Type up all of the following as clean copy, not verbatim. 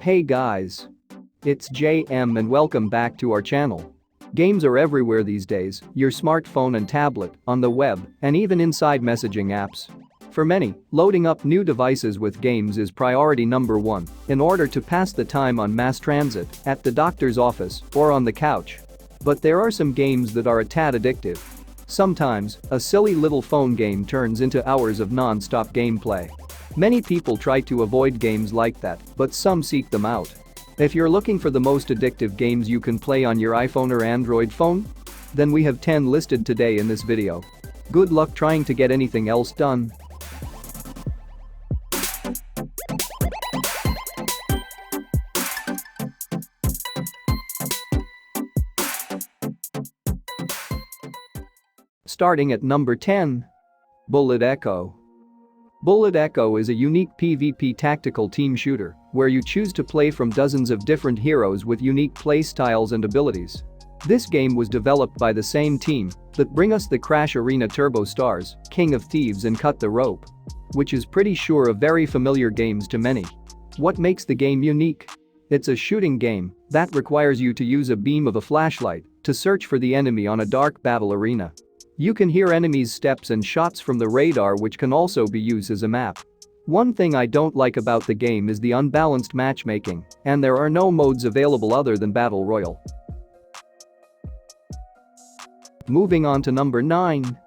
Hey guys. It's JM and welcome back to our channel. Games are everywhere these days, your smartphone and tablet, on the web, and even inside messaging apps. For many, loading up new devices with games is priority number one in order to pass the time on mass transit, at the doctor's office, or on the couch. But there are some games that are a tad addictive. Sometimes, a silly little phone game turns into hours of non-stop gameplay. Many people try to avoid games like that, but some seek them out. If you're looking for the most addictive games you can play on your iPhone or Android phone, then we have 10 listed today in this video. Good luck trying to get anything else done. Starting at number 10. Bulla Deco. Bulla Deco is a unique PvP tactical team shooter where you choose to play from dozens of different heroes with unique playstyles and abilities. This game was developed by the same team that bring us the Crash Arena Turbo Stars, King of Thieves and Cut the Rope, which is pretty sure of very familiar games to many. What makes the game unique? It's a shooting game that requires you to use a beam of a flashlight to search for the enemy on a dark battle arena. You can hear enemies' steps and shots from the radar, which can also be used as a map. One thing I don't like about the game is the unbalanced matchmaking, and there are no modes available other than Battle Royale. Moving on to number 9.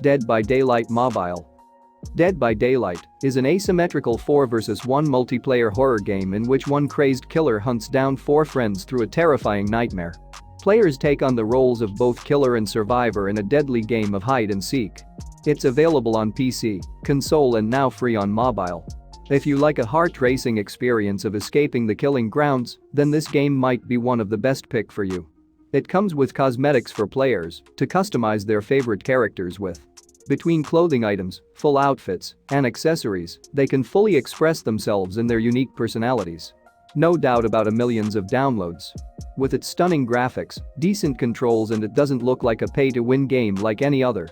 Dead by Daylight Mobile. Dead by Daylight is an asymmetrical 4 vs 1 multiplayer horror game in which one crazed killer hunts down 4 friends through a terrifying nightmare. Players take on the roles of both killer and survivor in a deadly game of hide and seek. It's available on PC, console and now free on mobile. If you like a heart-racing experience of escaping the killing grounds, then this game might be one of the best pick for you. It comes with cosmetics for players to customize their favorite characters with. Between clothing items, full outfits, and accessories, they can fully express themselves in their unique personalities. No doubt about millions of downloads. With its stunning graphics, decent controls and it doesn't look like a pay-to-win game like any other.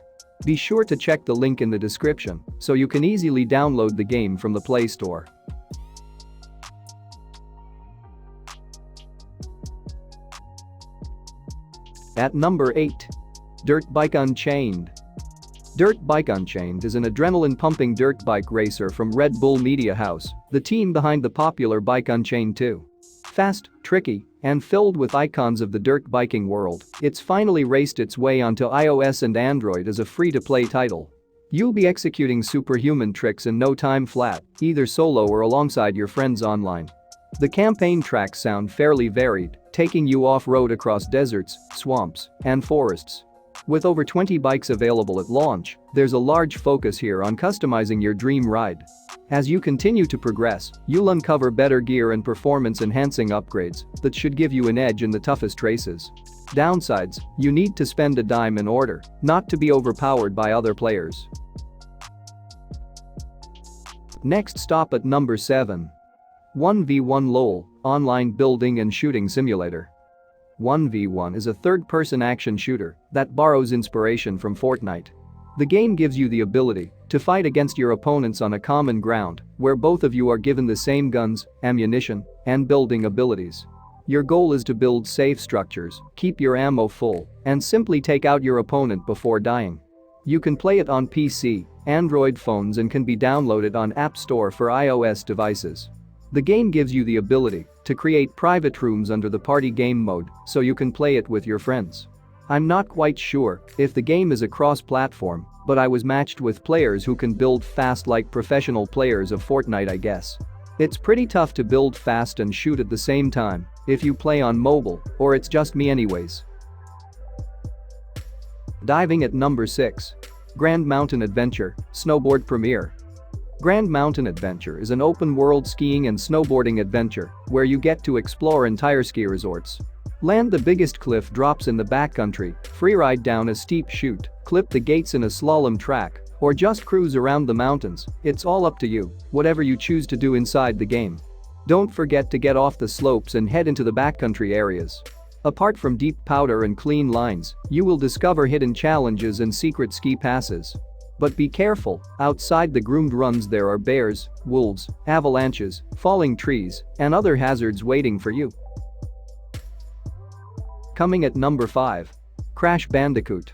Be sure to check the link in the description so you can easily download the game from the Play Store. At number 8. Dirt Bike Unchained. Dirt Bike Unchained is an adrenaline-pumping dirt bike racer from Red Bull Media House, the team behind the popular Bike Unchained 2. Fast, tricky, and filled with icons of the dirt biking world, it's finally raced its way onto iOS and Android as a free-to-play title. You'll be executing superhuman tricks in no time flat, either solo or alongside your friends online. The campaign tracks sound fairly varied, taking you off-road across deserts, swamps, and forests. With over 20 bikes available at launch, there's a large focus here on customizing your dream ride. As you continue to progress, you'll uncover better gear and performance-enhancing upgrades that should give you an edge in the toughest races. Downsides: you need to spend a dime in order not to be overpowered by other players. Next stop at number 7. 1v1 LoL, online building and shooting simulator. 1v1 is a third-person action shooter that borrows inspiration from Fortnite. The game gives you the ability to fight against your opponents on a common ground where both of you are given the same guns, ammunition, and building abilities. Your goal is to build safe structures, keep your ammo full, and simply take out your opponent before dying. You can play it on PC, Android phones and can be downloaded on App Store for iOS devices. The game gives you the ability to create private rooms under the party game mode so you can play it with your friends. I'm not quite sure if the game is a cross-platform, but I was matched with players who can build fast like professional players of Fortnite, I guess. It's pretty tough to build fast and shoot at the same time if you play on mobile, or it's just me anyways. Diving at number 6. Grand Mountain Adventure, Snowboard Premiere. Grand Mountain Adventure is an open-world skiing and snowboarding adventure where you get to explore entire ski resorts. Land the biggest cliff drops in the backcountry, freeride down a steep chute, clip the gates in a slalom track, or just cruise around the mountains. It's all up to you, whatever you choose to do inside the game. Don't forget to get off the slopes and head into the backcountry areas. Apart from deep powder and clean lines, you will discover hidden challenges and secret ski passes. But be careful, outside the groomed runs there are bears, wolves, avalanches, falling trees, and other hazards waiting for you. Coming at number 5. Crash Bandicoot.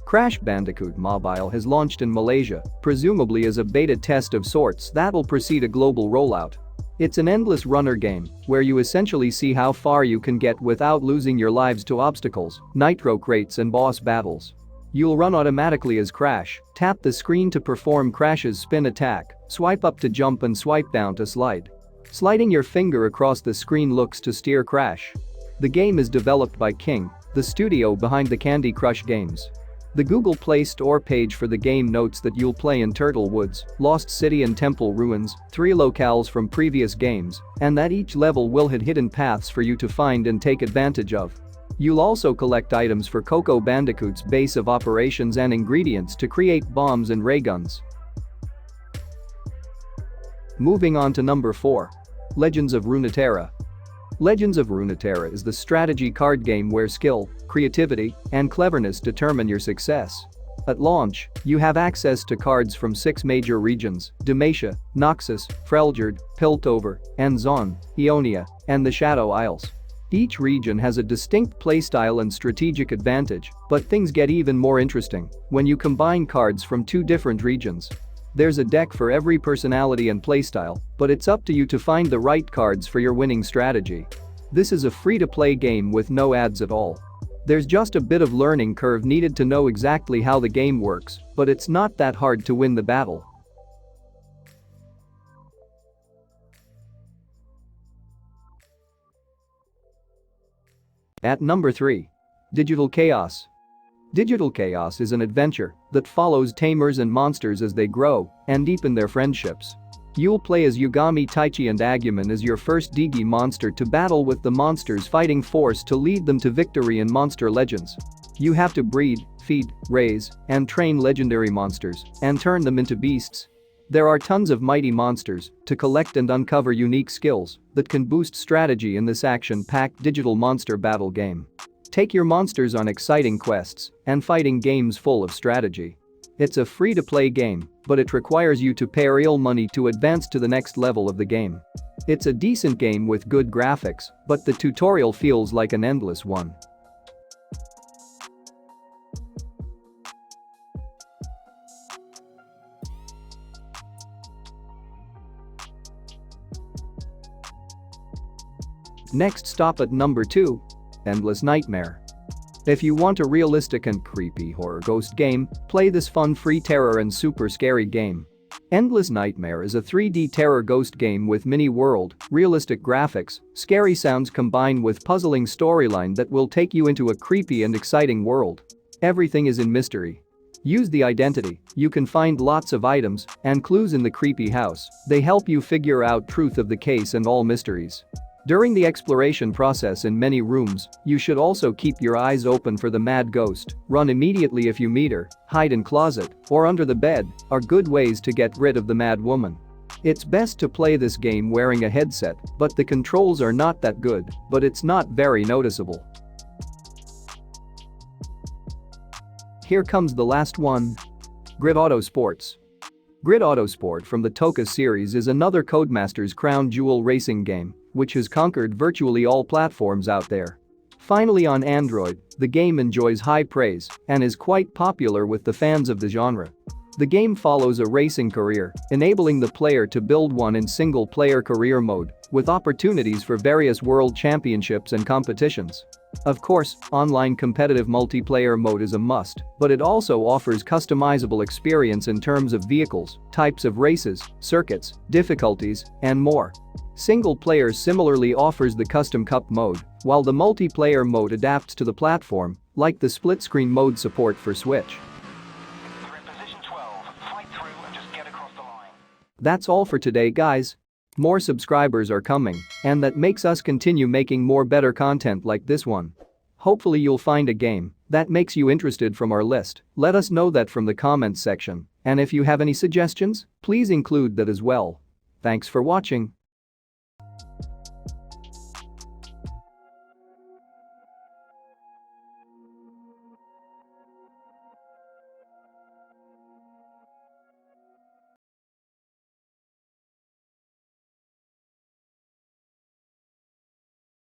Crash Bandicoot Mobile has launched in Malaysia, presumably as a beta test of sorts that will precede a global rollout. It's an endless runner game, where you essentially see how far you can get without losing your lives to obstacles, nitro crates and boss battles. You'll run automatically as Crash, tap the screen to perform Crash's spin attack, swipe up to jump and swipe down to slide. Sliding your finger across the screen looks to steer Crash. The game is developed by King, the studio behind the Candy Crush games. The Google Play Store page for the game notes that you'll play in Turtle Woods, Lost City and Temple Ruins, 3 locales from previous games, and that each level will have hidden paths for you to find and take advantage of. You'll also collect items for Coco Bandicoot's base of operations and ingredients to create bombs and ray guns. Moving on to number 4. Legends of Runeterra. Legends of Runeterra is the strategy card game where skill, creativity, and cleverness determine your success. At launch, you have access to cards from 6 major regions: Dalmatia, Noxus, Freljord, Piltover, and Zon, Ionia, and the Shadow Isles. Each region has a distinct playstyle and strategic advantage, but things get even more interesting when you combine cards from 2 different regions. There's a deck for every personality and playstyle, but it's up to you to find the right cards for your winning strategy. This is a free-to-play game with no ads at all. There's just a bit of learning curve needed to know exactly how the game works, but it's not that hard to win the battle. At number 3. Digital Chaos. Digital Chaos is an adventure that follows tamers and monsters as they grow and deepen their friendships. You'll play as Yugami, Taichi and Agumon as your first Digi monster to battle with the monsters fighting force to lead them to victory in Monster Legends. You have to breed, feed, raise, and train legendary monsters and turn them into beasts. There are tons of mighty monsters to collect and uncover unique skills that can boost strategy in this action-packed digital monster battle game. Take your monsters on exciting quests and fighting games full of strategy. It's a free-to-play game, but it requires you to pay real money to advance to the next level of the game. It's a decent game with good graphics, but the tutorial feels like an endless one. Next stop at number 2. Endless Nightmare. If you want a realistic and creepy horror ghost game, play this fun free terror and super scary game. Endless Nightmare is a 3D terror ghost game with mini-world, realistic graphics, scary sounds combined with puzzling storyline that will take you into a creepy and exciting world. Everything is in mystery. Use the identity, you can find lots of items and clues in the creepy house. They help you figure out truth of the case and all mysteries. During the exploration process in many rooms, you should also keep your eyes open for the mad ghost. Run immediately if you meet her, hide in closet, or under the bed are good ways to get rid of the mad woman. It's best to play this game wearing a headset, but the controls are not that good, but it's not very noticeable. Here comes the last one. Grid Autosports. Grid Autosport from the Toka series is another Codemasters crown jewel racing game, which has conquered virtually all platforms out there. Finally on Android, the game enjoys high praise and is quite popular with the fans of the genre. The game follows a racing career, enabling the player to build one in single-player career mode, with opportunities for various world championships and competitions. Of course, online competitive multiplayer mode is a must, but it also offers customizable experience in terms of vehicles, types of races, circuits, difficulties, and more. Single player similarly offers the custom cup mode, while the multiplayer mode adapts to the platform, like the split-screen mode support for Switch. You're in position 12. Fight through and just get across the line. That's all for today, guys. More subscribers are coming, and that makes us continue making more better content like this one. Hopefully you'll find a game that makes you interested from our list. Let us know that from the comments section, and if you have any suggestions, please include that as well. Thanks for watching.